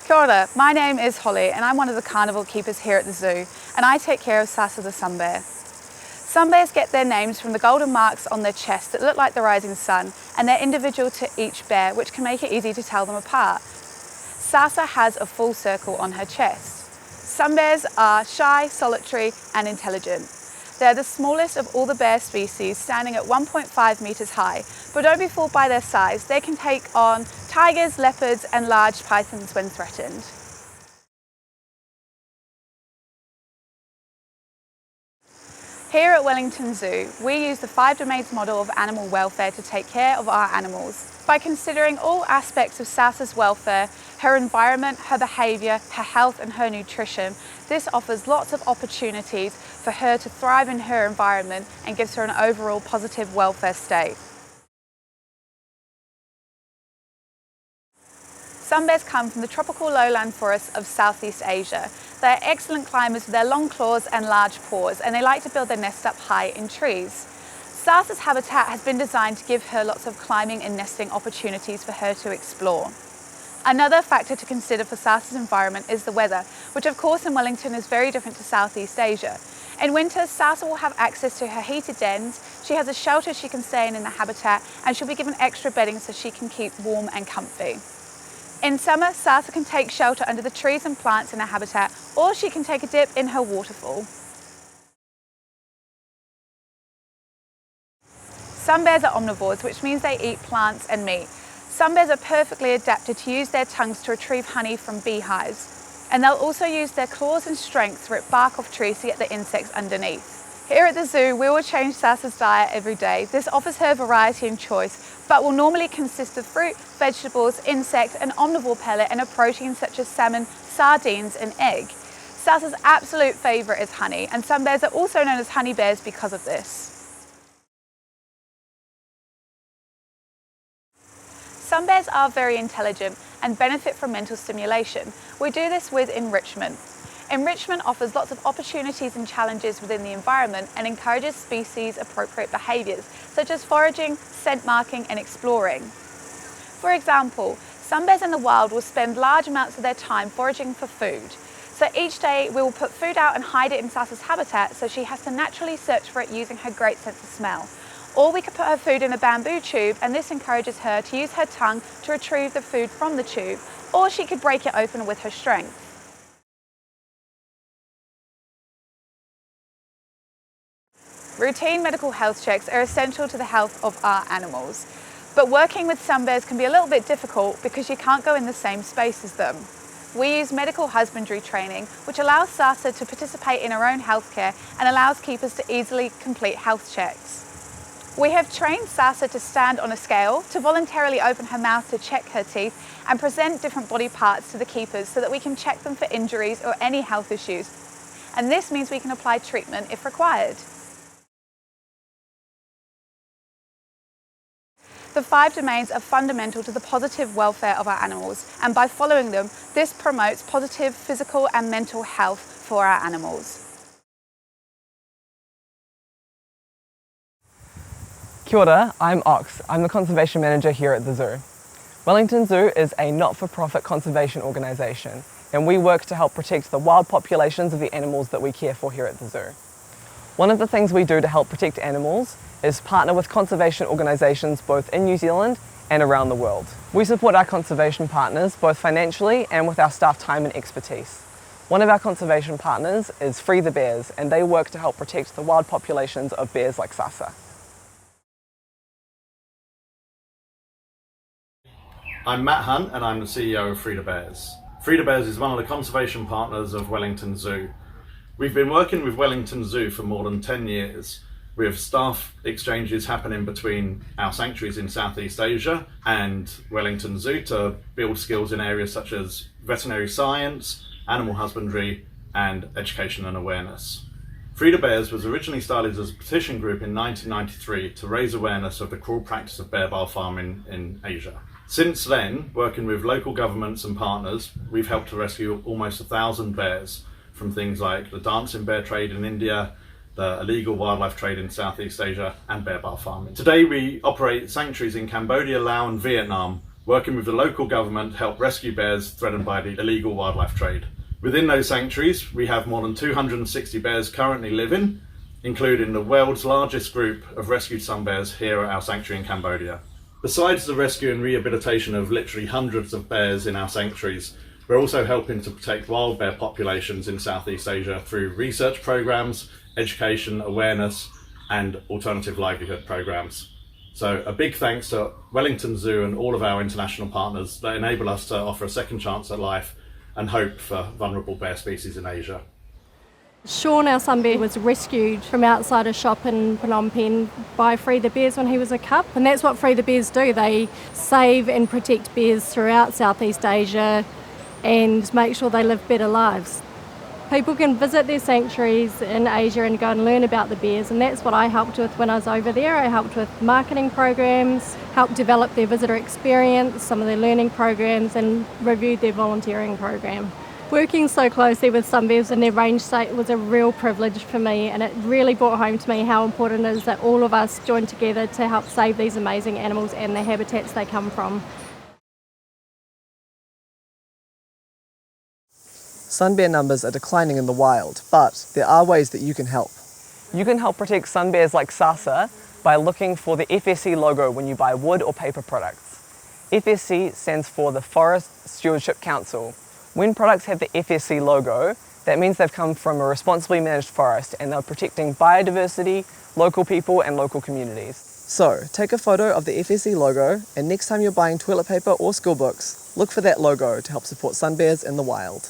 Kia ora, my name is Holly and I'm one of the carnival keepers here at the zoo, and I take care of Sasa the sun bear. Sun bears get their names from the golden marks on their chest that look like the rising sun, and they're individual to each bear, which can make it easy to tell them apart. Sasa has a full circle on her chest. Sun bears are shy, solitary and intelligent. They're the smallest of all the bear species, standing at 1.5 metres high, but don't be fooled by their size. They can take on tigers, leopards and large pythons when threatened. Here at Wellington Zoo, we use the 5 domains model of animal welfare to take care of our animals. By considering all aspects of Sasa's welfare, her environment, her behaviour, her health and her nutrition, this offers lots of opportunities for her to thrive in her environment and gives her an overall positive welfare state. Sun bears come from the tropical lowland forests of Southeast Asia. They are excellent climbers with their long claws and large paws, and they like to build their nest up high in trees. Sasa's habitat has been designed to give her lots of climbing and nesting opportunities for her to explore. Another factor to consider for Sasa's environment is the weather, which of course in Wellington is very different to Southeast Asia. In winter, Sasa will have access to her heated dens, she has a shelter she can stay in the habitat, and she'll be given extra bedding so she can keep warm and comfy. In summer, Sasa can take shelter under the trees and plants in her habitat, or she can take a dip in her waterfall. Sun bears are omnivores, which means they eat plants and meat. Sun bears are perfectly adapted to use their tongues to retrieve honey from beehives. And they'll also use their claws and strength to rip bark off trees to get the insects underneath. Here at the zoo, we will change Sasa's diet every day. This offers her variety and choice, but will normally consist of fruit, vegetables, insects, an omnivore pellet and a protein such as salmon, sardines and egg. Sasa's absolute favourite is honey, and sun bears are also known as honey bears because of this. Sun bears are very intelligent and benefit from mental stimulation. We do this with Enrichment. Enrichment offers lots of opportunities and challenges within the environment and encourages species-appropriate behaviours, such as foraging, scent marking and exploring. For example, sun bears in the wild will spend large amounts of their time foraging for food. So each day we will put food out and hide it in Sasa's habitat, so she has to naturally search for it using her great sense of smell. Or we could put her food in a bamboo tube, and this encourages her to use her tongue to retrieve the food from the tube, or she could break it open with her strength. Routine medical health checks are essential to the health of our animals, but working with sun bears can be a little bit difficult because you can't go in the same space as them. We use medical husbandry training, which allows Sasa to participate in her own healthcare and allows keepers to easily complete health checks. We have trained Sasa to stand on a scale, to voluntarily open her mouth to check her teeth and present different body parts to the keepers so that we can check them for injuries or any health issues. And this means we can apply treatment if required. The 5 domains are fundamental to the positive welfare of our animals, and by following them, this promotes positive physical and mental health for our animals. Kia ora, I'm Ox. I'm the Conservation Manager here at the zoo. Wellington Zoo is a not-for-profit conservation organisation, and we work to help protect the wild populations of the animals that we care for here at the zoo. One of the things we do to help protect animals is partner with conservation organisations both in New Zealand and around the world. We support our conservation partners both financially and with our staff time and expertise. One of our conservation partners is Free the Bears, and they work to help protect the wild populations of bears like Sasa. I'm Matt Hunt and I'm the CEO of Free the Bears. Free the Bears is one of the conservation partners of Wellington Zoo. We've been working with Wellington Zoo for more than 10 years, with staff exchanges happening between our sanctuaries in Southeast Asia and Wellington Zoo to build skills in areas such as veterinary science, animal husbandry and education and awareness. Free the Bears was originally started as a petition group in 1993 to raise awareness of the cruel practice of bear farming in Asia. Since then, working with local governments and partners, we've helped to rescue almost 1,000 bears from things like the dancing bear trade in India, the illegal wildlife trade in Southeast Asia and bear farming. Today we operate sanctuaries in Cambodia, Laos and Vietnam working with the local government to help rescue bears threatened by the illegal wildlife trade. Within those sanctuaries, we have more than 260 bears currently living, including the world's largest group of rescued sun bears here at our sanctuary in Cambodia. Besides the rescue and rehabilitation of literally hundreds of bears in our sanctuaries, we're also helping to protect wild bear populations in Southeast Asia through research programs, education, awareness, and alternative livelihood programs. So a big thanks to Wellington Zoo and all of our international partners that enable us to offer a second chance at life and hope for vulnerable bear species in Asia. Sean, our sun bear, was rescued from outside a shop in Phnom Penh by Free the Bears when he was a cub, and that's what Free the Bears do. They save and protect bears throughout Southeast Asia and make sure they live better lives. People can visit their sanctuaries in Asia and go and learn about the bears, and that's what I helped with when I was over there. I helped with marketing programs, helped develop their visitor experience, some of their learning programs, and reviewed their volunteering program. Working so closely with sun bears in their range state was a real privilege for me, and it really brought home to me how important it is that all of us join together to help save these amazing animals and the habitats they come from. Sun bear numbers are declining in the wild, but there are ways that you can help. You can help protect sun bears like Sasa by looking for the FSC logo when you buy wood or paper products. FSC stands for the Forest Stewardship Council. When products have the FSC logo, that means they've come from a responsibly managed forest and they're protecting biodiversity, local people and local communities. So, take a photo of the FSC logo, and next time you're buying toilet paper or school books, look for that logo to help support sun bears in the wild.